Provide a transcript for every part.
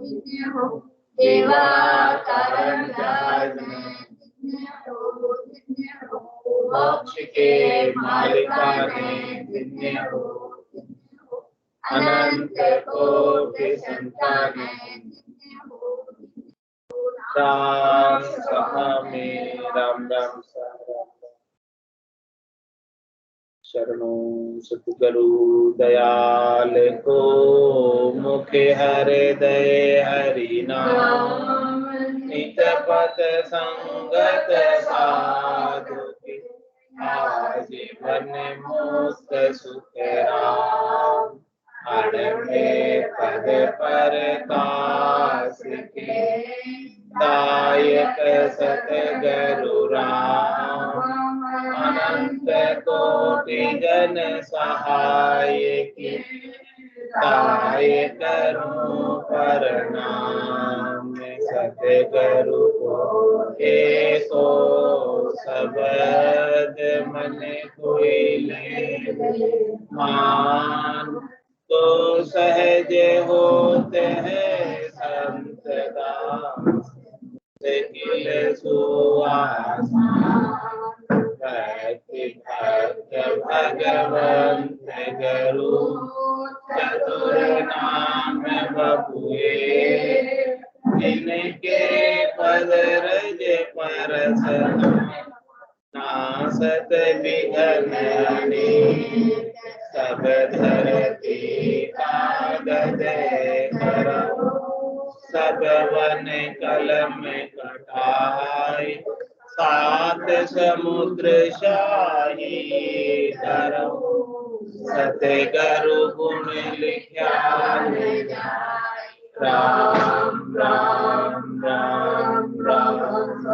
धन्य हो, देवा कारण जहाज में धन्य हो, मोक्ष के मालिका ने धन्य हो, अनंत कोटि संतानें धन्य हो, राम सहमे राम राम शरणों सतगुरु दयाल को मुखे हृदय हरि नाम नित पथ संगत साधु की आजीवन मुक्त सुख राम अड़े पद पर कास के दायक सतगुरु राम अनंत कोटि जन सहाय की दाय करूं प्रणाम सतगुरु को एको शब्द मन कोई ले मान तो सहज होते हैं संत दास किल सुआसा भक्ति भक्त भगवंत गुरु चतुर नाम बबुए इनके पद रज परस नासत विघ्न सब धरती कागज करो सब वन कलम कटाई सात समुद्र शाही करो सतगुरु गुण लिखा राम राम राम राम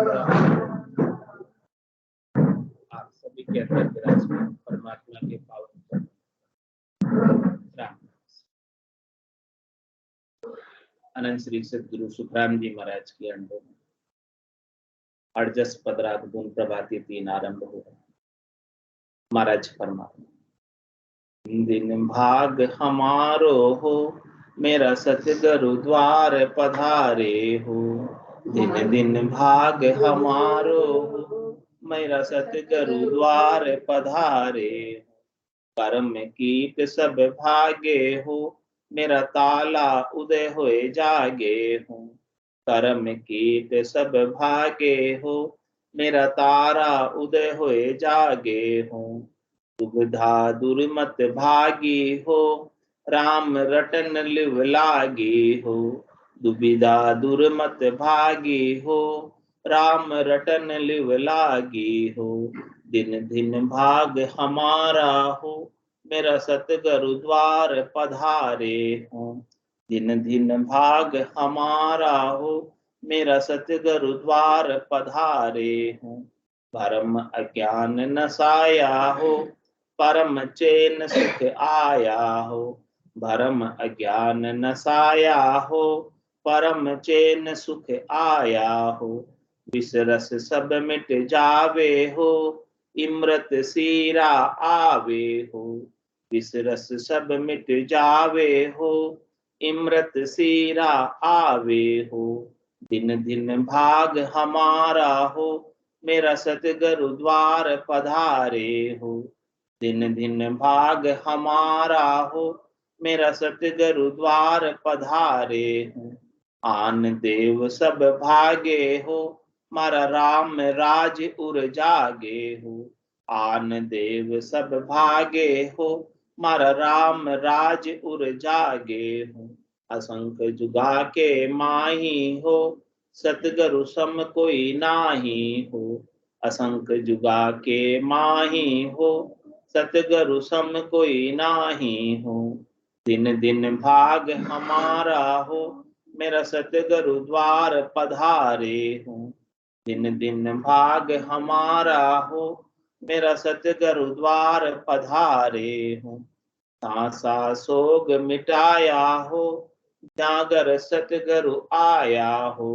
राम। आप सभी के अंदर विराजमान परमात्मा के पावन राम अनंत श्री सदगुरु सुखराम जी महाराज के अंडों में अड़जस पदराग गुण प्रभाती 3 आरंभ हुआ। महाराज फरमाते दिन भाग हमारो हो मेरा सतगुरु द्वार पधारे हो दिन दिन भाग हमारो हो मेरा सतगुरु द्वार पधारे कर्म कीट सब भागे हो मेरा ताला उदय होए जागे हूँ कर्म कीट सब भागे हो मेरा तारा उदय होए जागे हूँ दुविधा दुर्मत भागी हो राम रटन लिव लागी हो दुविधा दुर्मत भागी हो राम रटन लिव लागी हो दिन दिन भाग हमारा हो मेरा सतगुरु द्वार पधारे हो दिन दिन भाग हमारा हो मेरा सतगुरु द्वार पधारे हो भरम अज्ञान नसाया हो परम चैन सुख आया हो भरम अज्ञान नसाया हो परम चैन सुख आया हो विष रस सब मिट जावे हो इमृत सीरा आवे हो विष रस सब मिट जावे हो इमृत सीरा आवे हो दिन दिन भाग हमारा हो मेरा सतगुरु द्वार पधारे हो दिन दिन भाग हमारा हो मेरा सतगुरु द्वार पधारे हो आन देव सब भागे हो मारा राम राज उर जागे हो आन देव सब भागे हो मारा राम राज उर जागे हो असंख्य जुगा के माही हो सतगुरु सम कोई नाही हो असंख्य जुगा के माही हो सतगुरु सम कोई नाही हो दिन दिन भाग हमारा हो मेरा सतगुरु द्वार पधारे हो दिन दिन भाग हमारा हो मेरा सतगुरु द्वार पधारे हो तासा सोग मिटाया हो जागर सतगुरु आया हो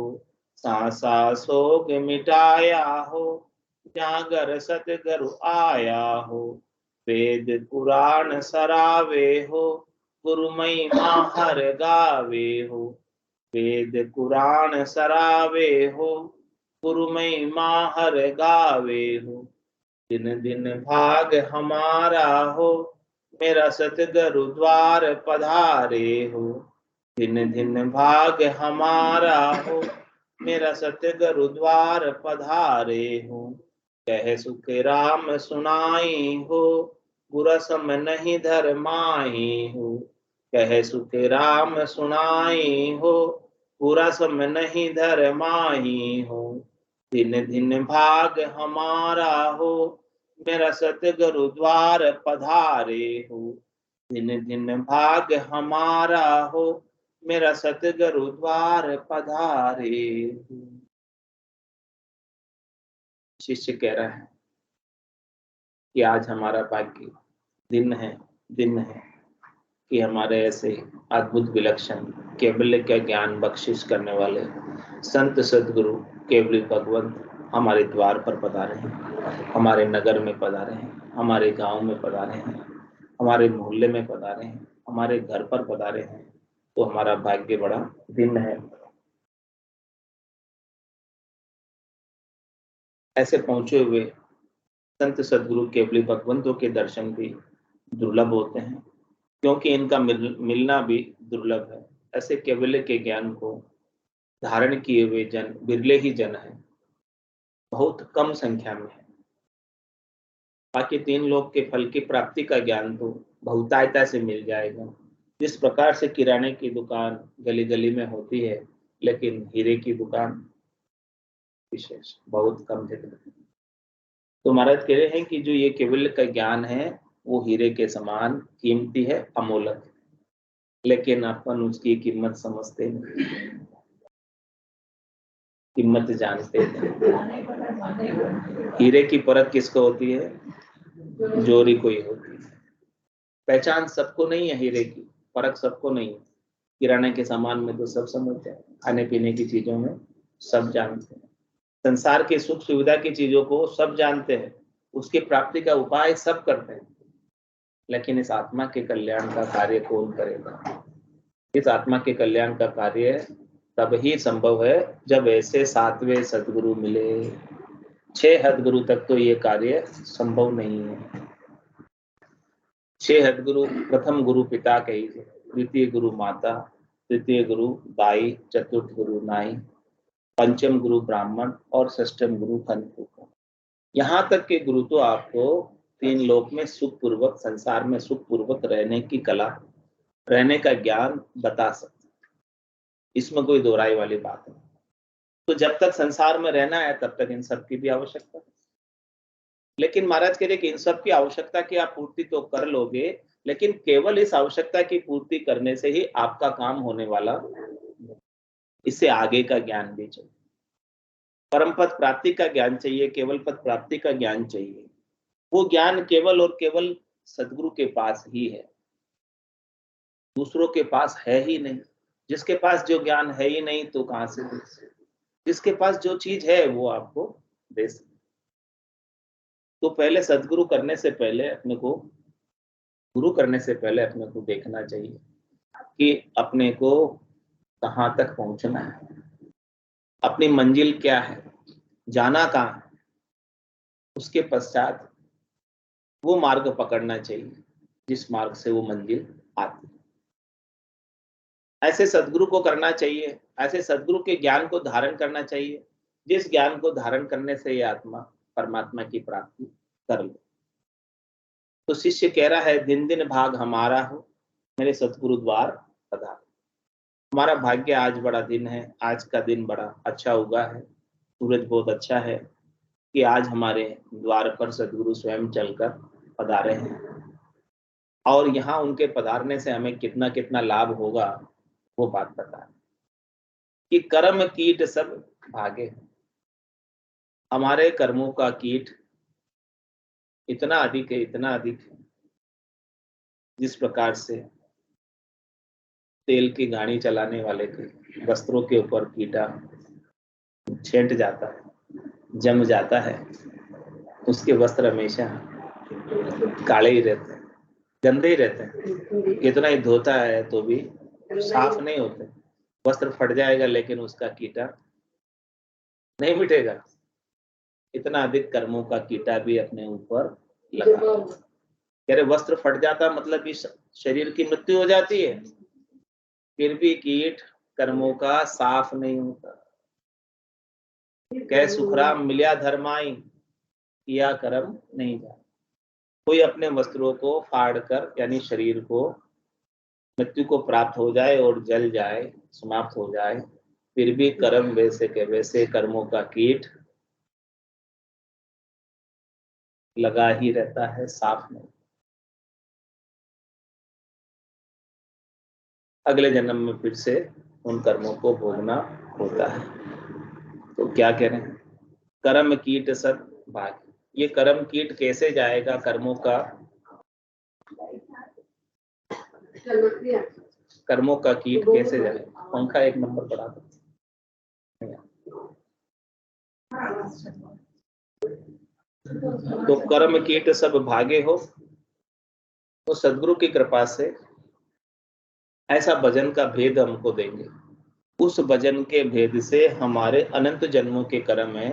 सासा सोग मिटाया हो जागर सतगुरु आया हो वेद पुराण सरावे हो गुरु महिमा हर गावे हो वेद कुरान सरावे हो, गुरु महिमा हर गावे हो। दिन दिन भाग हमारा हो, मेरा सतगुरु द्वार पधारे हो। दिन दिन भाग हमारा हो, मेरा सतगुरु द्वार पधारे हो। कह सुख राम सुनाई हो, बुरा सम नहीं धर्माई हो। कह सुख राम सुनाई हो, बुरा सम नहीं धर्माई हो। दिन दिन भाग हमारा हो, मेरा सतगुरु द्वार पधारे हो। दिन दिन भाग हमारा हो, मेरा सतगुरु द्वार पधारे हो। शिष्य कह रहा है कि आज हमारा भाग्य दिन है कि हमारे ऐसे अद्भुत विलक्षण केवल का ज्ञान बख्शिश करने वाले संत सद्गुरु केवली भगवंत हमारे द्वार पर पधारे हैं, हमारे नगर में पधारे हैं, हमारे गांव में पधारे हैं, हमारे मोहल्ले में पधारे हैं, हमारे घर पर पधारे हैं। तो हमारा भाग्य बड़ा दिन है। ऐसे पहुंचे हुए संत सद्गुरु केवली भगवंतों के दर्शन भी दुर्लभ होते हैं, क्योंकि इनका मिलना भी दुर्लभ है। ऐसे केवल्य के ज्ञान को धारण किए हुए जन बिरले ही जन हैं, बहुत कम संख्या में है। बाकी तीन लोक के फल की प्राप्ति का ज्ञान तो बहुतायता से मिल जाएगा। जिस प्रकार से किराने की दुकान गली गली में होती है, लेकिन हीरे की दुकान विशेष बहुत कम जगह। तो महाराज कह रहे हैं कि जो ये केवल का ज्ञान है वो हीरे के समान कीमती है, अमोलक, लेकिन अपन उसकी कीमत समझते नहीं, कीमत जानते नहीं। हीरे की परख किसको होती है? जोरी को ही होती है। पहचान सबको नहीं है हीरे की, परख सबको नहीं है। किराने के सामान में तो सब समझते हैं, खाने पीने की चीजों में सब जानते हैं, संसार की सुख सुविधा की चीजों को सब जानते हैं, उसकी प्राप्ति का उपाय सब करते हैं, लेकिन इस आत्मा के कल्याण का कार्य कौन करेगा? इस आत्मा के कल्याण का कार्य तब ही संभव है जब ऐसे सातवें सद्गुरु मिले। 6 सद्गुरु तक तो ये कार्य संभव नहीं है। 6 सद्गुरु, प्रथम गुरु पिता कही, द्वितीय गुरु माता, तृतीय गुरु दाई, चतुर्थ गुरु नाई, पंचम गुरु ब्राह्मण और षष्ठम गुरु खंत। यहाँ तक के गुरु तो आपको 3 लोक में सुखपूर्वक, संसार में सुखपूर्वक रहने की कला, रहने का ज्ञान बता सकते, इसमें कोई दोहराई वाली बात नहीं। तो जब तक संसार में रहना है तब तक इन सब की भी आवश्यकता है। लेकिन महाराज कह रहे कि इन सब की आवश्यकता की आप पूर्ति तो कर लोगे, लेकिन केवल इस आवश्यकता की पूर्ति करने से ही आपका काम होने वाला, इससे आगे का ज्ञान भी चाहिए। परम पद प्राप्ति का ज्ञान चाहिए, केवल पद प्राप्ति का ज्ञान चाहिए। वो ज्ञान केवल और केवल सद्गुरु के पास ही है, दूसरों के पास है ही नहीं। जिसके पास जो ज्ञान है ही नहीं तो कहां से दे सकते? जिसके पास जो चीज है वो आपको दे सकते। तो पहले सद्गुरु करने से पहले अपने को, गुरु करने से पहले अपने को देखना चाहिए कि अपने को कहां तक पहुंचना है, अपनी मंजिल क्या है, जाना कहां है। उसके पश्चात वो मार्ग पकड़ना चाहिए जिस मार्ग से वो मंजिल आती है। ऐसे सद्गुरु को करना चाहिए, ऐसे सद्गुरु के ज्ञान को धारण करना चाहिए, जिस ज्ञान को धारण करने से ये आत्मा परमात्मा की प्राप्ति कर ले। तो शिष्य कह रहा है, दिन दिन भाग हमारा हो, मेरे सद्गुरु द्वार पधार। हमारा भाग्य आज बड़ा दिन है, आज का दिन बड़ा अच्छा उगा है, सूरज बहुत अच्छा है कि आज हमारे द्वार पर सद्गुरु स्वयं चलकर पधारे हैं। और यहाँ उनके पधारने से हमें कितना कितना लाभ होगा वो बात बता कि कर्म कीट सब भागे। हमारे कर्मों का कीट इतना अधिक है, इतना अधिक है, जिस प्रकार से तेल की गाड़ी चलाने वाले के वस्त्रों के ऊपर कीटा छेंट जाता है, जम जाता है, उसके वस्त्र हमेशा काले ही रहते हैं, गंदे ही रहते हैं, कितना ही धोता है तो भी साफ नहीं होते। वस्त्र फट जाएगा लेकिन उसका कीटा नहीं मिटेगा। इतना अधिक कर्मों का कीटा भी अपने ऊपर लगा। कह रहे वस्त्र फट जाता मतलब इस शरीर की मृत्यु हो जाती है, फिर भी कीट कर्मों का साफ नहीं होता। कह सुखराम मिल्या धर्माई, किया कर्म नहीं जा। कोई अपने वस्त्रों को फाड़ कर यानी शरीर को मृत्यु को प्राप्त हो जाए और जल जाए, समाप्त हो जाए, फिर भी कर्म वैसे के वैसे कर्मों का कीट लगा ही रहता है, साफ नहीं। अगले जन्म में फिर से उन कर्मों को भोगना होता है। तो क्या कह रहे हैं, कर्म कीट सब भाग। ये कर्म कीट कैसे जाएगा कर्मों का, कर्मों का कीट कैसे जाएगा। पंखा एक नंबर बढ़ा दो। तो कर्म कीट सब भागे हो, तो सदगुरु की कृपा से ऐसा भजन का भेद हमको देंगे, उस भजन के भेद से हमारे अनंत जन्मों के कर्म है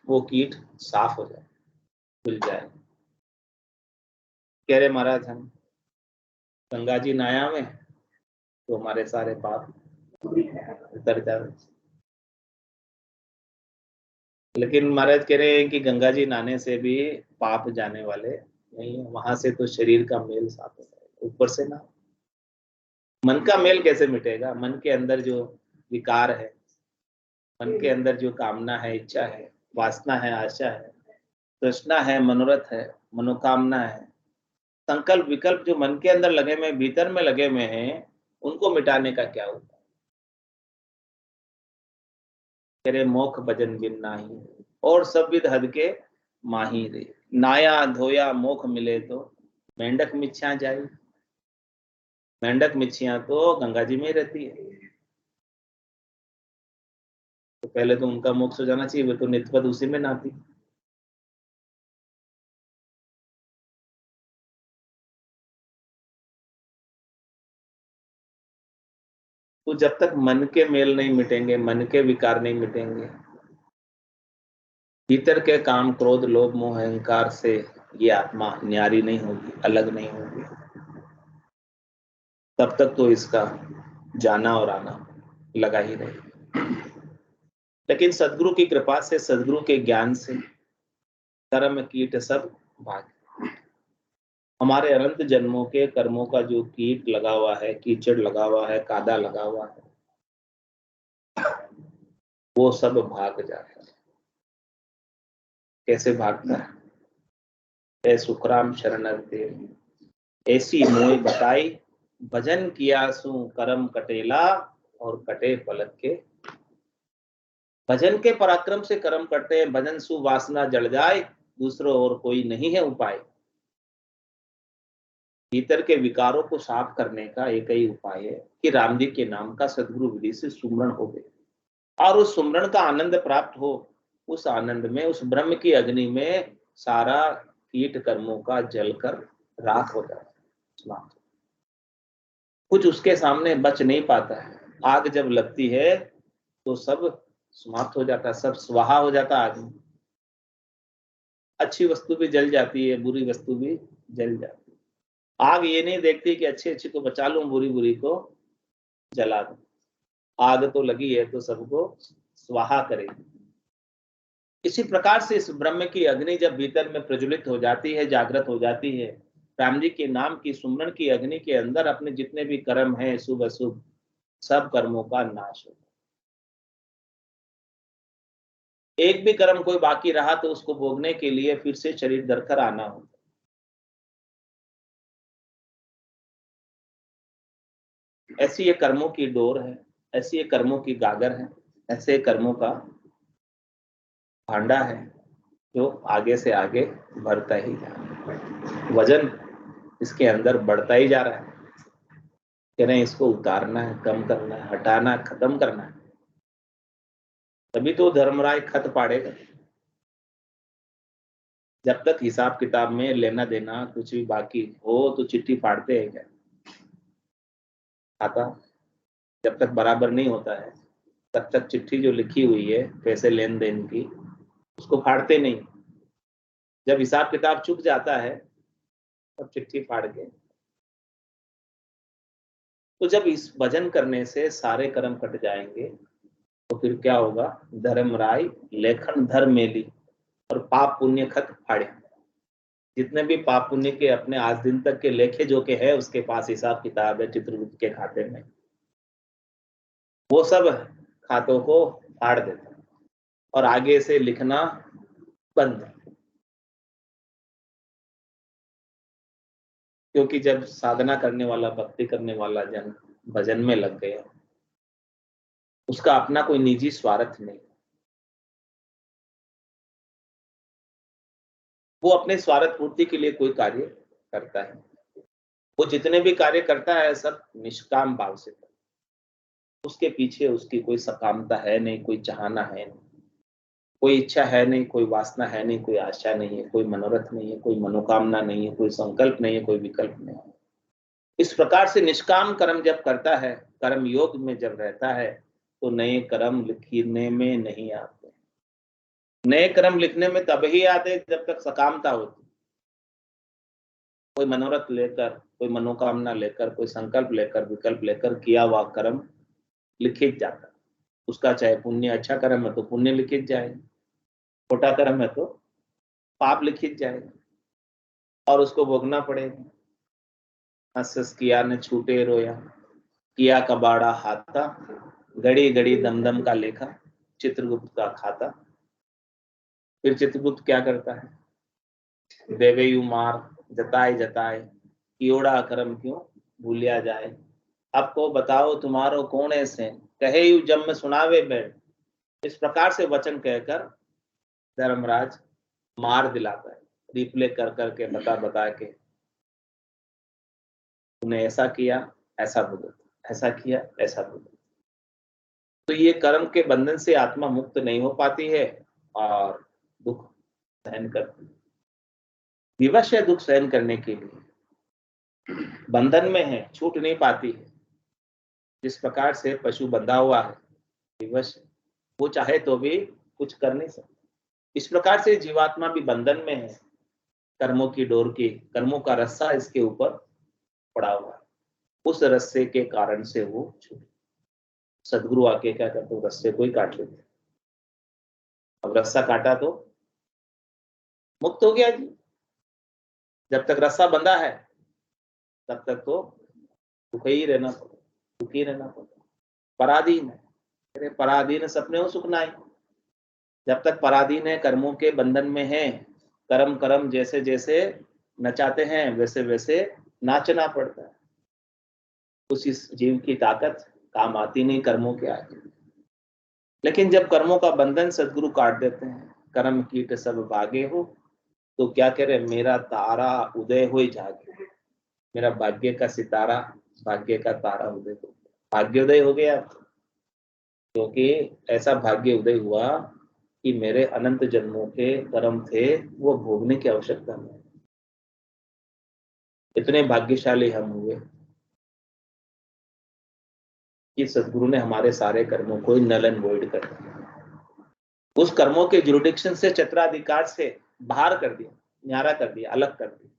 वो कीट साफ हो जाए, खुल जाए। कह रहे महाराज हम गंगा जी नहाया में तो हमारे सारे पाप उतर जाए। लेकिन महाराज कह रहे हैं कि गंगा जी नहाने से भी पाप जाने वाले नहीं है, वहां से तो शरीर का मेल साफ हो जाएगा, ऊपर से ना। मन का मेल कैसे मिटेगा, मन के अंदर जो विकार है, मन के अंदर जो कामना है, इच्छा है, वासना है, आशा है, तृष्णा है, मनोरथ है, मनोकामना है, संकल्प विकल्प जो मन के अंदर लगे हुए, भीतर में लगे हुए हैं, उनको मिटाने का क्या होता है। तेरे मोख भजन बिन नाही और सब विध हद के माही रे। नाया धोया मोख मिले तो मेंढक मिच्छा जाई। मेंढक मिच्छियां तो गंगा जी में ही रहती है, तो पहले तो उनका मोक्ष हो जाना चाहिए, वे तो नित्यपद उसी में नहाती। तो जब तक मन के मेल नहीं मिटेंगे, मन के विकार नहीं मिटेंगे, भीतर के काम क्रोध लोभ मोह अहंकार से ये आत्मा न्यारी नहीं होगी, अलग नहीं होगी, तब तक तो इसका जाना और आना लगा ही रहेगा। लेकिन सदगुरु की कृपा से, सदगुरु के ज्ञान से कर्म कीट सब भाग। हमारे अनंत जन्मों के कर्मों का जो कीट लगा हुआ है, कीचड़ लगा हुआ है, कादा लगा हुआ है, वो सब भाग जाता है। कैसे भागता है, ए सुखराम शरणर देव ऐसी मोई बताई, भजन किया सु कर्म कटेला और कटे पलक के। भजन के पराक्रम से कर्म करते हैं, भजन सु वासना जड़ जाए, दूसरों और कोई नहीं है उपाय। भीतर के विकारों को साफ करने का एक ही उपाय है कि राम जी के नाम का सदगुरु विधि से सुमरण हो गए और उस सुमरण का आनंद प्राप्त हो। उस आनंद में, उस ब्रह्म की अग्नि में सारा कीट कर्मों का जलकर राख हो जाता है, कुछ उसके सामने बच नहीं पाता है। आग जब लगती है तो सब समाप्त हो जाता है, सब स्वाहा हो जाता है आग में। अच्छी वस्तु भी जल जाती है, बुरी वस्तु भी जल जाती है। आग ये नहीं देखती कि अच्छी अच्छी को बचा लूं, बुरी बुरी को जला दूं। आग तो लगी है तो सबको स्वाहा करेगी। इसी प्रकार से इस ब्रह्म की अग्नि जब भीतर में प्रज्वलित हो जाती है, जागृत हो जाती है, राम जी के नाम की सुमरण की अग्नि के अंदर अपने जितने भी कर्म हैं, शुभ अशुभ, सब कर्मों का नाश होता है। एक भी कर्म कोई बाकी रहा तो उसको भोगने के लिए फिर से शरीर धरकर आना होता है। ऐसी ये कर्मों की डोर है, ऐसी ये कर्मों की गागर है, ऐसे कर्मों का भांडा है जो आगे से आगे बढ़ता ही जा रहा है। वजन इसके अंदर बढ़ता ही जा रहा है। कह रहे हैं इसको उतारना है, कम करना है, हटाना है, खत्म करना है, तभी तो धर्मराय खत पाड़ेगा। जब तक हिसाब किताब में लेना देना कुछ भी बाकी हो तो चिट्ठी फाड़ते हैं क्या? खाता जब तक बराबर नहीं होता है तब तक चिट्ठी जो लिखी हुई है पैसे लेन देन की उसको फाड़ते नहीं। जब हिसाब किताब चुक जाता है तब चिट्ठी फाड़ के, तो जब इस भजन करने से सारे कर्म कट जाएंगे तो फिर क्या होगा? धर्म राय लेखन धर्म मेली और पाप पुण्य खत फाड़े। जितने भी पाप पुण्य के अपने आज दिन तक के लेखे जो के है उसके पास हिसाब किताब है चित्रगुप्त के खाते में, वो सब खातों को फाड़ देता है और आगे से लिखना बंद। क्योंकि जब साधना करने वाला, भक्ति करने वाला जन भजन में लग गया, उसका अपना कोई निजी स्वार्थ नहीं, वो अपने स्वार्थ पूर्ति के लिए कोई कार्य करता है। वो जितने भी कार्य करता है सब निष्काम भाव से करता है। उसके पीछे उसकी कोई सकामता है नहीं, कोई चाहना है नहीं, कोई इच्छा है नहीं, कोई वासना है नहीं, कोई आशा नहीं है, कोई मनोरथ नहीं है, कोई मनोकामना नहीं है, कोई संकल्प नहीं है, कोई विकल्प नहीं है। इस प्रकार से निष्काम कर्म जब करता है, कर्म योग में जब रहता है, तो नए कर्म लिखने में नहीं आते। नए कर्म लिखने में तब ही आते जब तक सकामता होती। कोई मनोरथ लेकर, कोई मनोकामना लेकर, कोई संकल्प लेकर, विकल्प लेकर किया हुआ कर्म लिखित जाता है। उसका चाहे पुण्य, अच्छा कर्म है तो पुण्य लिखित जाएगा, छोटा कर्म है तो पाप लिखित जाएगा और उसको भोगना पड़ेगा। हंस हंस किया ने छूटे रोया, किया कबाड़ा हाथा, घड़ी घड़ी दमदम का लेखा, चित्रगुप्त का खाता। फिर चित्रगुप्त क्या करता है? देवे यू मार जताए जताए, कियोड़ा कर्म क्यों भूलिया जाए। आपको बताओ तुम्हारो कौन ऐसे, कहे यू जब में सुनावे बैठ। इस प्रकार से वचन कहकर धर्मराज मार दिलाता है, रिप्ले कर करके बता बता के, तूने ऐसा किया ऐसा भुगत, ऐसा किया ऐसा भुगत। तो ये कर्म के बंधन से आत्मा मुक्त नहीं हो पाती है और दुख सहन करती है। विवश है दुख सहन करने के लिए, बंधन में है, छूट नहीं पाती है। जिस प्रकार से पशु बंधा हुआ है, विवश, वो चाहे तो भी कुछ कर नहीं सकता। इस प्रकार से जीवात्मा भी बंधन में है, कर्मों की डोर की, कर्मों का रस्सा इसके ऊपर पड़ा हुआ है। उस रस्से के कारण से वो छूटे। सदगुरु आके क्या करते, रस्से को ही काट लेते। अब रस्सा काटा तो मुक्त हो गया जी। जब तक रस्सा बंधा है तब तक तो दुख ही रहना पड़ेगा, दुखी रहना पड़ेगा। पराधीन है, अरे पराधीन सपने हो सुख नाई। जब तक पराधीन है, कर्मों के बंधन में है, कर्म कर्म जैसे जैसे नचाते हैं वैसे वैसे नाचना पड़ता है। उस इस जीव की ताकत काम आती नहीं कर्मों के आगे। लेकिन जब कर्मों का बंधन सदगुरु काट देते हैं, कर्म कीट सब भागे हो, तो क्या कह रहे, मेरा तारा उदय हो ही जागे। मेरा भाग्य का सितारा, भाग्य का तारा उदय हो, भाग्योदय हो गया। क्योंकि ऐसा भाग्य उदय हुआ कि मेरे अनंत जन्मों के कर्म थे वो भोगने की आवश्यकता नहीं। इतने भाग्यशाली हम हुए कि सदगुरु ने हमारे सारे कर्मों को नल एंड वॉइड कर दिया। उस कर्मों के जुरिडिक्शन से, चत्राधिकार से बाहर कर दिया, न्यारा कर दिया, अलग कर दिया।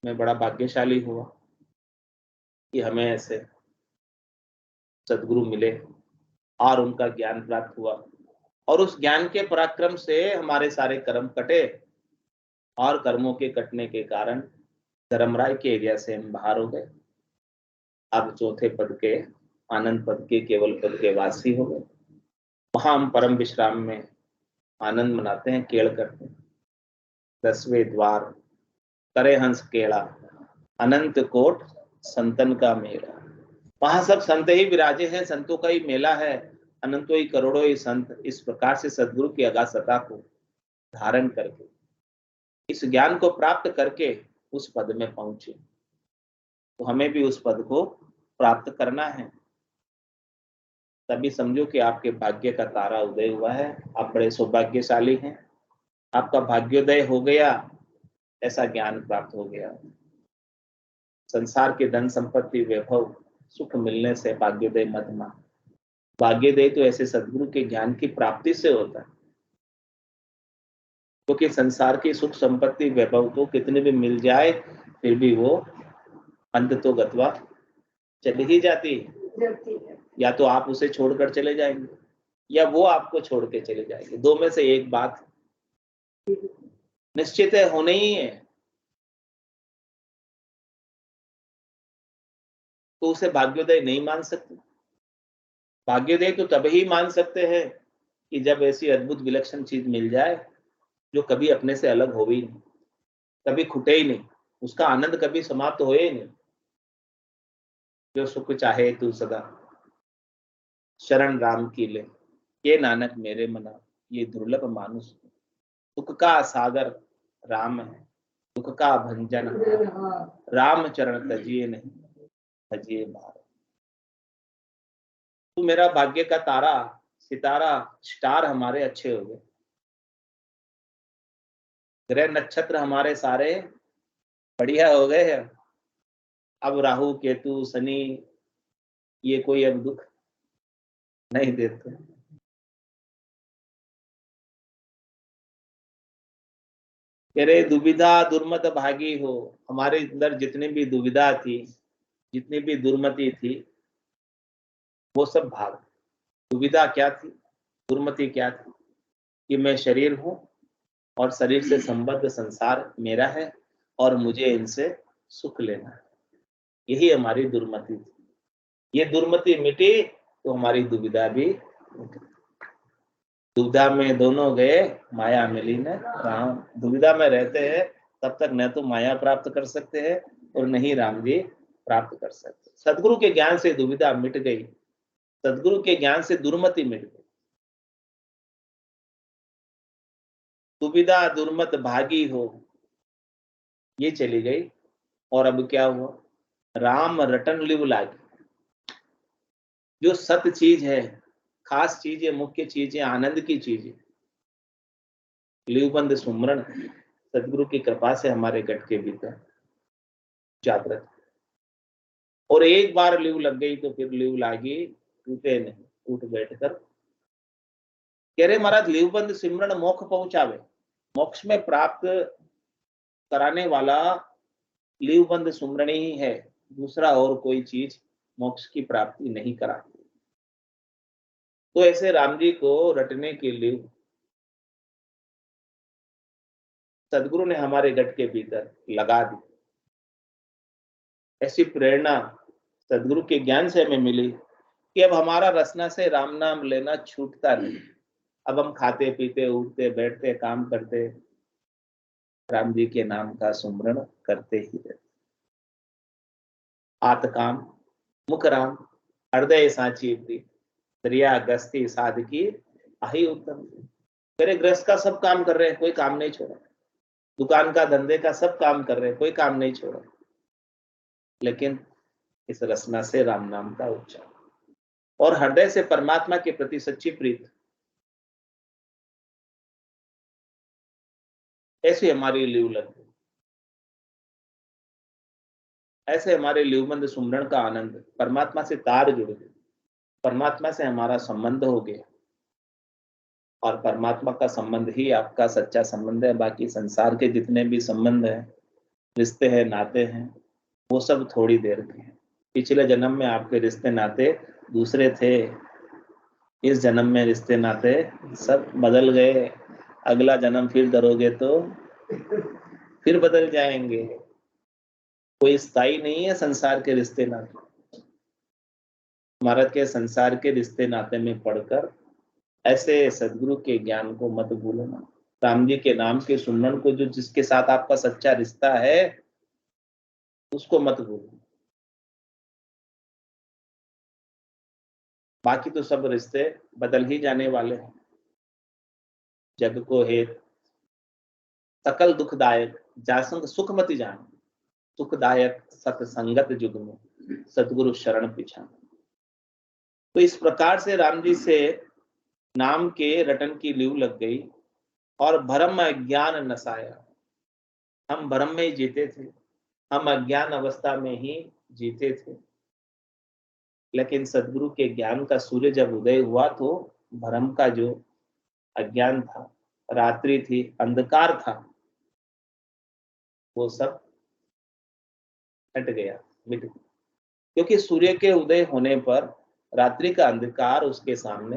मैं बड़ा भाग्यशाली हुआ कि हमें ऐसे सदगुरु मिले और उनका ज्ञान प्राप्त हुआ, और उस ज्ञान के पराक्रम से हमारे सारे कर्म कटे, और कर्मों के कटने के कारण धर्मराय के एरिया से हम बाहर हो गए। अब चौथे पद के, आनंद पद के, केवल पद के वासी हो गए। वहां हम परम विश्राम में आनंद मनाते हैं, केड़ करते हैं। 10वें द्वार करे हंस केड़ा, अनंत कोट संतन का मेला। वहां सब संत ही विराजे हैं, संतों का ही मेला है, अनंतों ही करोड़ों ही संत इस प्रकार से सदगुरु की अगासता को धारण करके, इस ज्ञान को प्राप्त करके उस पद में पहुंचे। तो हमें भी उस पद को प्राप्त करना है। तभी समझो कि आपके भाग्य का तारा उदय हुआ है, आप बड़े सौभाग्यशाली हैं, आपका भाग्योदय हो गया, ऐसा ज्ञान प्राप्त हो गया। संसार के धन संपत्ति वैभव सुख मिलने से भाग्योदय मत मान। भाग्योदय तो ऐसे सदगुरु के ज्ञान की प्राप्ति से होता है, क्योंकि संसार की सुख संपत्ति वैभव तो कितने भी मिल जाए फिर भी वो अंत तो गत्वा चली ही जाती है। या तो आप उसे छोड़कर चले जाएंगे या वो आपको छोड़ के चले जाएंगे, दो में से एक बात निश्चित है, होने ही है। तो उसे भाग्योदय नहीं मान सकते। भाग्योदय तो तभी मान सकते हैं कि जब ऐसी अद्भुत विलक्षण चीज मिल जाए जो कभी अपने से अलग हो ही नहीं, कभी खुटे ही नहीं, उसका आनंद कभी समाप्त हो ही नहीं। जो सुख चाहे तू सदा शरण राम की ले, ये नानक मेरे मना ये दुर्लभ मानुष। सुख का सागर राम है, दुख का भंजन राम चरण तजिए नहीं तजिए भारत। तू मेरा भाग्य का तारा सितारा स्टार हमारे अच्छे हो गए, ग्रह नक्षत्र हमारे सारे बढ़िया हो गए हैं। अब राहु केतु शनि ये कोई अब दुख नहीं देते। कह रहे दुविधा दुर्मत भागी हो, हमारे अंदर जितनी भी दुविधा थी, जितनी भी दुर्मति थी, वो सब भाग। दुविधा क्या थी, दुर्मति क्या थी कि मैं शरीर हूं और शरीर से संबद्ध संसार मेरा है और मुझे इनसे सुख लेना है, यही हमारी दुर्मति थी। ये दुर्मति मिटी तो हमारी दुविधा भी मिटी। दुविधा में दोनों गए माया मिली न राम। दुविधा में रहते हैं तब तक न तो माया प्राप्त कर सकते हैं और न ही राम जी प्राप्त कर सकते। सदगुरु के ज्ञान से दुविधा मिट गई, सदगुरु के ज्ञान से दुर्मति मिट गई। दुविधा दुर्मत भागी हो ये चली गई और अब क्या हुआ, राम रटन लिव लागी। जो सत्य चीज है, खास चीज है, मुख्य चीज है, आनंद की चीज है, लिवबंद सुमरण सदगुरु की कृपा से हमारे गट के भीतर जागृत। और एक बार लिव लग गई तो फिर लिव लागी टूटे नहीं, टूट बैठकर। कह रहे महाराज लिवबंद सिमरन मोक्ष पहुंचावे, मोक्ष में प्राप्त कराने वाला लिवबंद सुमरण ही है, दूसरा और कोई चीज मोक्ष की प्राप्ति नहीं कराती। तो ऐसे राम जी को रटने के लिए सदगुरु ने हमारे गट के भीतर लगा दी। ऐसी प्रेरणा सदगुरु के ज्ञान से हमें मिली कि अब हमारा रसना से राम नाम लेना छूटता नहीं। अब हम खाते पीते उठते बैठते काम करते राम जी के नाम का सुमरण करते ही रहते। आत काम मुख राम हृदय साची प्रीत दरिया गस्ती साधकी आही उत्तम। मेरे गृहस्थ का सब काम कर रहे हैं, कोई काम नहीं छोड़ा, दुकान का धंधे का सब काम कर रहे हैं, कोई काम नहीं छोड़ा, लेकिन इस रसना से राम नाम का उच्चारण और हृदय से परमात्मा के प्रति सच्ची प्रीत, ऐसी हमारी लिव लग गई। ऐसे हमारे लिवबंद सुमरण का आनंद, परमात्मा से तार जुड़ गए, परमात्मा से हमारा संबंध हो गया और परमात्मा का संबंध ही आपका सच्चा संबंध है। बाकी संसार के जितने भी संबंध हैं, रिश्ते हैं, नाते हैं, वो सब थोड़ी देर के हैं। पिछले जन्म में आपके रिश्ते नाते दूसरे थे, इस जन्म में रिश्ते नाते सब बदल गए। अगला जन्म फिर धरोगे तो फिर बदल जाएंगे। कोई स्थायी नहीं है संसार के रिश्ते नाते। भारत के संसार के रिश्ते नाते में पढ़कर ऐसे सदगुरु के ज्ञान को मत भूलना। राम जी के नाम के सुमरण को जो जिसके साथ आपका सच्चा रिश्ता है उसको मत भूलना। बाकी तो सब रिश्ते बदल ही जाने वाले हैं। जग को हेत सकल दुखदायक जासंग सुख मत जान, सुखदायक सतसंगत जुग में सदगुरु शरण पिछान। तो इस प्रकार से राम जी से नाम के रटन की लीव लग गई और भरम ज्ञान नसाया। हम भरम में ही जीते थे, हम अज्ञान अवस्था में ही जीते थे, लेकिन सदगुरु के ज्ञान का सूर्य जब उदय हुआ तो भ्रम का जो अज्ञान था, रात्रि थी, अंधकार था, वो सब हट गया, मिट गया। क्योंकि सूर्य के उदय होने पर रात्रि का अंधकार उसके सामने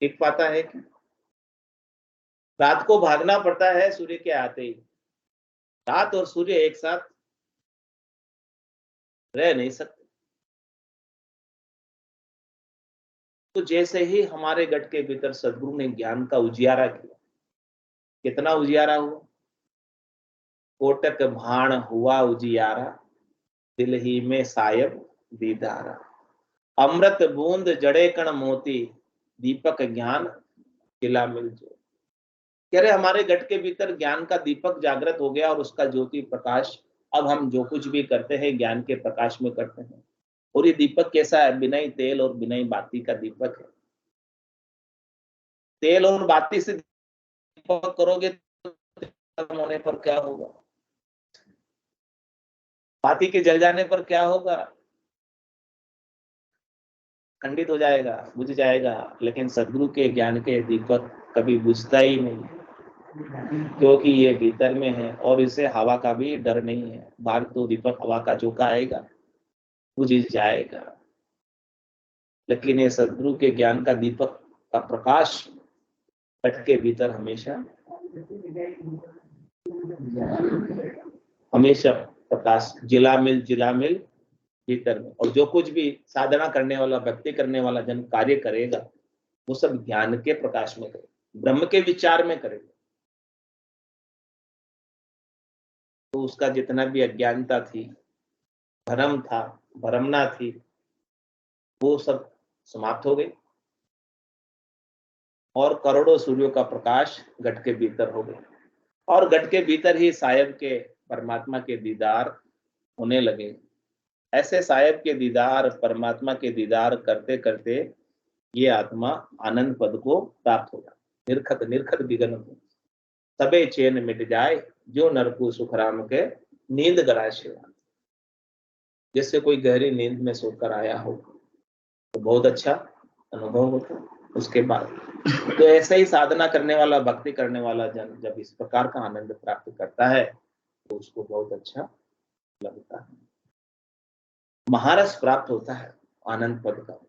दिख पाता है कि रात को भागना पड़ता है सूर्य के आते ही। रात और सूर्य एक साथ रह नहीं सकते। तो जैसे ही हमारे गट के भीतर सदगुरु ने ज्ञान का उजियारा किया, कितना उजियारा हुआ? कोटक भाण हुआ उजियारा, दिल ही में सायब दीदारा। अमृत बूंद जड़े कण मोती, दीपक ज्ञान खिला मिल जो। कह रहे हमारे गट के भीतर ज्ञान का दीपक जागृत हो गया और उसका ज्योति प्रकाश, अब हम जो कुछ भी करते हैं ज्ञान के प्रकाश में करते हैं। और ये दीपक कैसा है? बिना ही तेल और बिना ही बाती का दीपक है। तेल और बाती से दीपक करोगे तो खत्म होने पर क्या होगा? बाती के जल जाने पर क्या होगा? खंडित हो जाएगा, बुझ जाएगा। लेकिन सदगुरु के ज्ञान के दीपक कभी बुझता ही नहीं, क्योंकि ये भीतर में है और इसे हवा का भी डर नहीं है। बाहर तो दीपक हवा का झोंका आएगा, बुझ जाएगा। लेकिन ये सदगुरु के ज्ञान का दीपक का प्रकाश पट के भीतर हमेशा हमेशा प्रकाश जिला मिल भीतर में। और जो कुछ भी साधना करने वाला, भक्ति करने वाला जन कार्य करेगा, वो सब ज्ञान के प्रकाश में करेगा, ब्रह्म के विचार में करेगा। तो उसका जितना भी अज्ञानता थी, भ्रम था, भ्रमना थी, वो सब समाप्त हो गई और करोड़ों सूर्यों का प्रकाश घट के भीतर हो गया। और घट के भीतर ही साहेब के परमात्मा के दीदार होने लगे। ऐसे साहेब के दीदार, परमात्मा के दीदार करते करते ये आत्मा आनंद पद को प्राप्त हो जाए। निर्खत निर्खत विघन हो, सबे चैन मिट जाए, जो नरकु सुख राम के नींद गराए शिवा। जैसे कोई गहरी नींद में सोकर आया हो तो बहुत अच्छा अनुभव होता। उसके बाद तो ऐसे ही साधना करने वाला, भक्ति करने वाला जन जब इस प्रकार का आनंद प्राप्त करता है तो उसको बहुत अच्छा लगता है, महारस प्राप्त होता है आनंद पद का।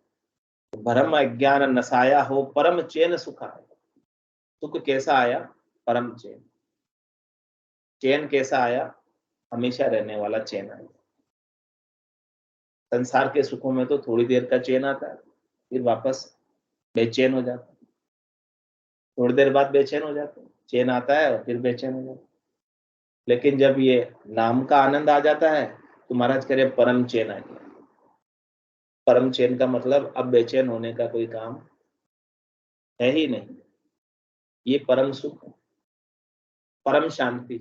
भ्रम अज्ञान नसाया हो, परम चैन सुख आया। सुख कैसा आया? परम चैन। चैन कैसा आया? हमेशा रहने वाला चैन आया। संसार के सुखों में तो थोड़ी देर का चैन आता है, फिर वापस बेचैन हो जाता है। थोड़ी देर बाद बेचैन हो जाते हैं, चैन आता है और फिर बेचैन हो जाता है। लेकिन जब ये नाम का आनंद आ जाता है तो महाराज कह रहे परम चैन आ गया। परम चैन का मतलब अब बेचैन होने का कोई काम है ही नहीं। ये परम सुख, परम शांति,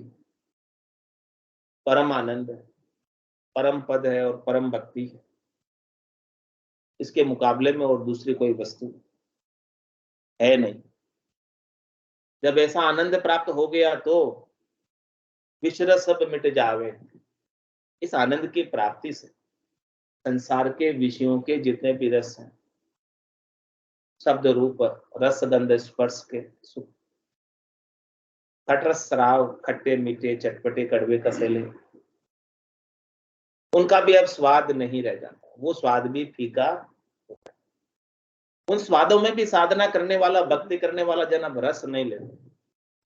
परम आनंद है, परम पद है और परम भक्ति है। इसके मुकाबले में और दूसरी कोई वस्तु है नहीं। जब ऐसा आनंद प्राप्त हो गया तो विश्व सब मिट जावे। इस आनंद की प्राप्ति से संसार के विषयों के जितने भी रस हैं, शब्द रूप रस गंध स्पर्श के सुख, खटरस श्राव, खट्टे मीठे चटपटे कड़वे कसेले, उनका भी अब स्वाद नहीं रह जाता। वो स्वाद भी फीका होता है। उन स्वादों में भी साधना करने वाला, भक्ति करने वाला जन अब रस नहीं लेते।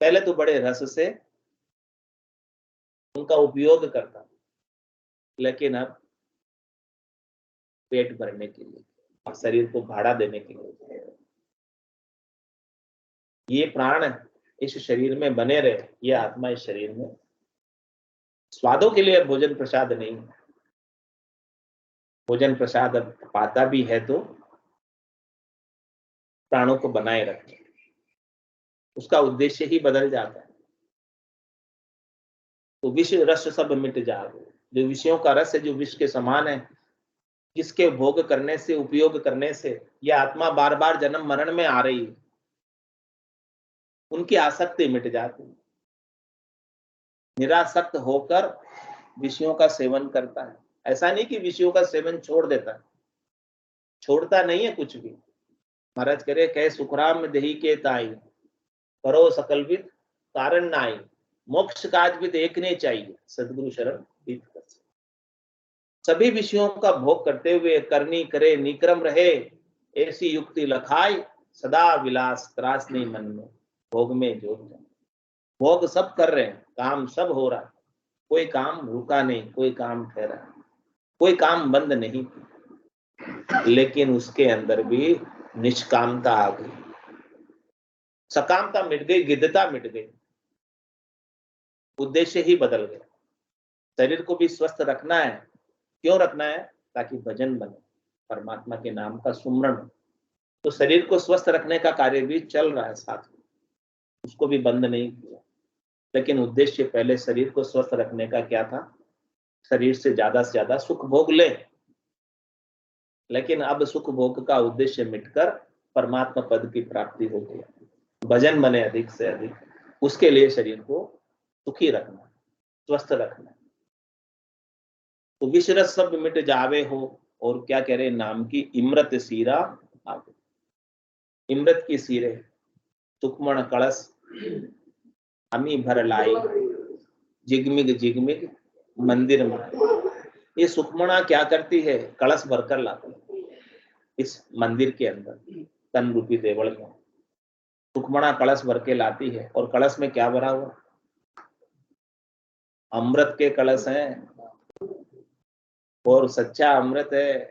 पहले तो बड़े रस से उनका उपयोग करता, लेकिन अब पेट भरने के लिए, शरीर को भाड़ा देने के लिए, ये प्राण इस शरीर में बने रहे, ये आत्मा इस शरीर में स्वादों के लिए भोजन प्रसाद नहीं। भोजन प्रसाद अब पाता भी है तो प्राणों को बनाए रखे, उसका उद्देश्य ही बदल जाता है। तो विष रस सब मिट जाए। जो विषयों का रस है, जो विष के समान है, जिसके भोग करने से, उपयोग करने से यह आत्मा बार बार जन्म मरण में आ रही है, उनकी आसक्ति मिट जाती है। निरासक्त होकर विषयों का सेवन करता है। ऐसा नहीं कि विषयों का सेवन छोड़ देता है, छोड़ता नहीं है कुछ भी। महाराज कह रहे कह सुखराम देही के ताई, करो सकल विद कारण नाई, मोक्ष काज विद एक ने चाहिए, सदगुरु शरण बीत कर। सभी विषयों का भोग करते हुए करनी करे निक्रम रहे, ऐसी युक्ति लखाई, सदा विलास त्रास नहीं मन में, भोग में जोड़ जाए। भोग सब कर रहे हैं, काम सब हो रहा है, कोई काम रुका नहीं, कोई काम ठहरा, कोई काम बंद नहीं, लेकिन उसके अंदर भी निष्कामता आ गई, सकामता मिट गई, गिद्धता मिट गई, उद्देश्य ही बदल गया। शरीर को भी स्वस्थ रखना है, क्यों रखना है? ताकि भजन बने, परमात्मा के नाम का सुमरण। तो शरीर को स्वस्थ रखने का कार्य भी चल रहा है साथ में, उसको भी बंद नहीं किया। लेकिन उद्देश्य पहले शरीर को स्वस्थ रखने का क्या था? शरीर से ज्यादा सुख भोग ले। लेकिन अब सुख भोग का उद्देश्य मिटकर परमात्मा पद की प्राप्ति हो गई, भजन बने अधिक से अधिक, उसके लिए शरीर को सुखी रखना, स्वस्थ रखना। तो विषरस सब मिट जावे हो, और क्या कह रहे? नाम की इमृत सीरा आवे। इमृत की सीरे, सुखमण कलश अमी भर लाई, जिगमिग जिगमिग मंदिर में। ये सुखमणा क्या करती है? कलश भरकर लाती है इस मंदिर के अंदर, तन रूपी देवल में। सुखमणा कलश भर के लाती है, और कलश में क्या भरा हुआ? अमृत के कलश हैं, और सच्चा अमृत है।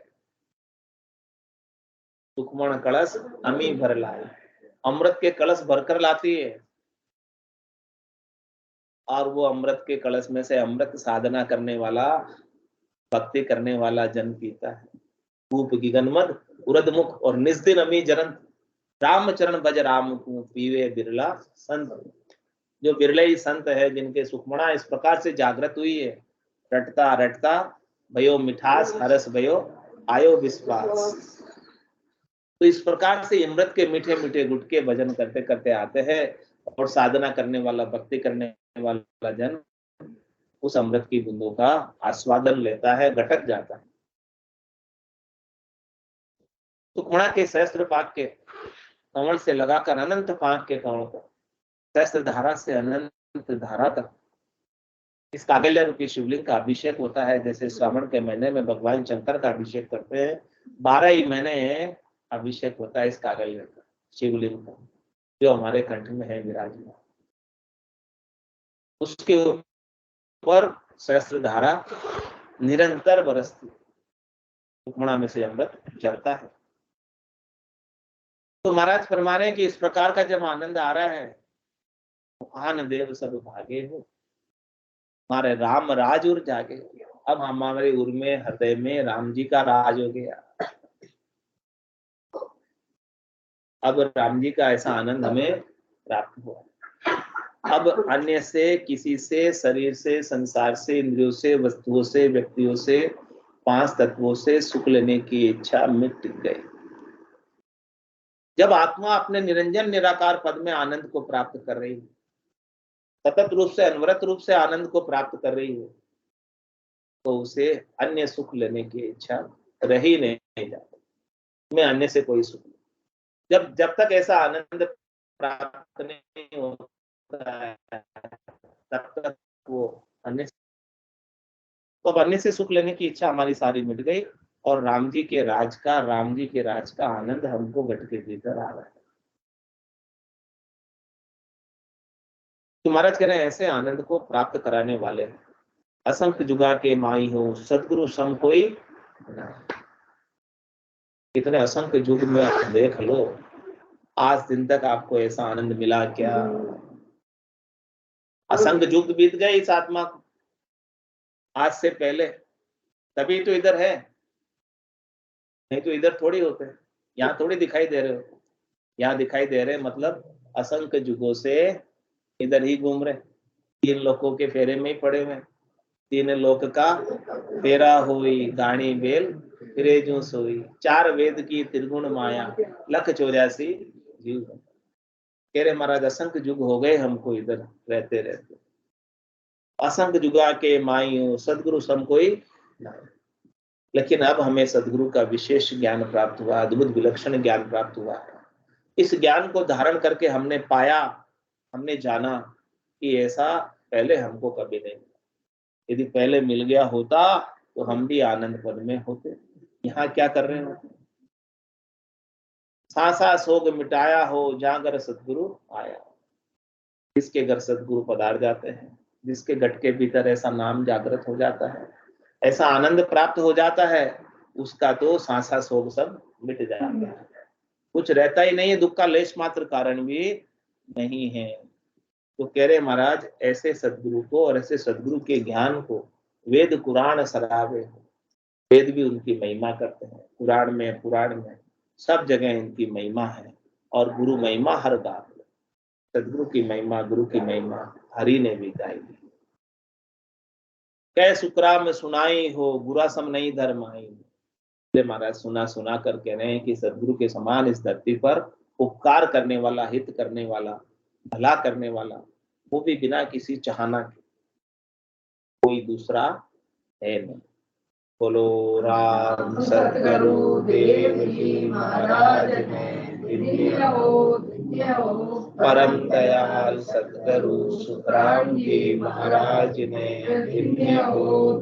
सुखमण कलश अमी भर लाए, अमृत के कलश भरकर लाती है, और वो अमृत के कलश में से अमृत साधना करने वाला, भक्ति करने वाला जन पीता है। धूप गिगनमद उरद मुख, और निस्दिन अमी जरंत, रामचरण भज राम को पीवे बिरला संत। जो बिरले ही संत है जिनके सुखमणा इस प्रकार से जागृत हुई है, रटता रटता भयो मिठास हरस भयो आयो विश्वास। तो इस प्रकार से अमृत के मीठे मीठे गुटके भजन करते करते आते हैं, और साधना करने वाला, भक्ति करने वाला जन उस अमृत की बूंदों का आस्वादन लेता है, घटक जाता है। सुखमणा के सहस्त्र पाक के कमल से लगाकर अनंत पाक के कमल को, सहस्त्र धारा से अनंत धारा तक इस कागल्य रूपी शिवलिंग का अभिषेक होता है। जैसे श्रावण के महीने में भगवान शंकर का अभिषेक करते हैं, 12 ही महीने अभिषेक होता है इस कागल्य का, शिवलिंग का, जो हमारे कंठ में है विराजमान। उसके ऊपर सहस्त्र धारा निरंतर बरसती, सुखमणा में से अमृत चलता है। तो महाराज फरमा रहे हैं कि इस प्रकार का जब आनंद आ रहा है, आन देव सब भागे हो, हमारे राम राज उर जागे। अब हमारे उर में, हृदय में राम जी का राज हो गया। अब राम जी का ऐसा आनंद हमें प्राप्त हुआ। अब अन्य से, किसी से, शरीर से, संसार से, इंद्रियों से, वस्तुओं से, व्यक्तियों से, 5 तत्वों से सुख लेने की इच्छा मिट गई। जब आत्मा अपने निरंजन निराकार पद में आनंद को प्राप्त कर रही है, सतत रूप से, अनवरत रूप से आनंद को प्राप्त कर रही है, तो उसे अन्य सुख लेने की इच्छा रह ही नहीं जाती। मैं अन्य से कोई सुख, जब तक ऐसा आनंद प्राप्त नहीं होता है, तब तक वो अन्य, तो अब अन्य से सुख लेने की इच्छा हमारी सारी मिट गई, और राम जी के राज का आनंद हमको घट के भीतर आ रहा है। तो महाराज कह रहे हैं ऐसे आनंद को प्राप्त कराने वाले असंख्य जुगा के माई हो, सदगुरु सम कोई। इतने असंख्य युग में आप देख लो, आज दिन तक आपको ऐसा आनंद मिला क्या? असंख्य युग बीत गए इस आत्मा को, आज से पहले, तभी तो इधर है, नहीं तो इधर थोड़ी होते, यहाँ थोड़ी दिखाई दे रहे हो। यहाँ दिखाई दे रहे मतलब असंख्य युगों से इधर ही घूम रहे, 3 लोकों के फेरे में ही पड़े हुए। 3 लोक का फेरा होई, गाणी बेल फिरे जो सोई, 4 वेद की त्रिगुण माया, लख 84 जीव। कह रहे महाराज असंख्य युग हो गए हमको इधर रहते रहते, असंग जुगा के माई सदगुरु सम कोई नहीं। लेकिन अब हमें सदगुरु का विशेष ज्ञान प्राप्त हुआ, अद्भुत विलक्षण ज्ञान प्राप्त हुआ। इस ज्ञान को धारण करके हमने पाया, हमने जाना कि ऐसा पहले हमको कभी नहीं मिला। यदि पहले मिल गया होता तो हम भी आनंद पद में होते। यहाँ क्या कर रहे होते? सासा सोग मिटाया हो जागर सदगुरु आया। जिसके घर सदगुरु पधार जाते हैं, जिसके घट के भीतर ऐसा नाम जागृत हो जाता है, ऐसा आनंद प्राप्त हो जाता है, उसका तो सांसा सोग सब मिट जाता है। कुछ रहता ही नहीं है, दुख का लेश मात्र कारण भी नहीं है। तो कह रहे महाराज, ऐसे सदगुरु को और ऐसे सदगुरु के ज्ञान को वेद कुरान सरावे हो। वेद भी उनकी महिमा करते हैं, पुराण में सब जगह इनकी महिमा है। और गुरु महिमा हर गात, सदगुरु की महिमा, गुरु की महिमा हरि ने भी गाई। कै सुकरा में सुनाई हो गुरा सम नहीं धर्माई। महाराज सुना कर कह रहे हैं कि सदगुरु के समान इस धरती पर उपकार करने वाला, हित करने वाला, भला करने वाला, वो भी बिना किसी चाहना के कोई दूसरा है नहीं। बोलो राम सतगुरु देव जी महाराज परम दयाल सतगुरु सुखराम जी महाराज ने धन्य हो।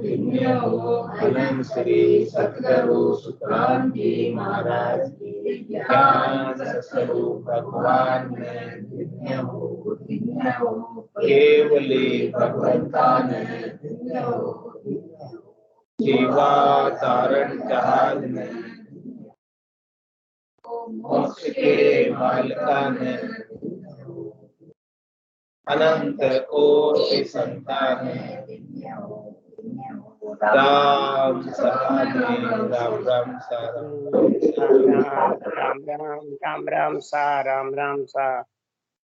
अनंत श्री सतगुरु सुखराम जी महाराज की ज्ञान स्वरूप भगवान ने धन्य हो। केवली भगवंता ने धन्य हो। जीवा तारण जहाज में मोक्ष के मालिका ने अनंत कोटि के संतान है। राम सदा राम राम सा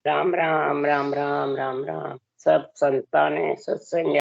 राम राम राम राम राम राम। सब संतानें सत्संग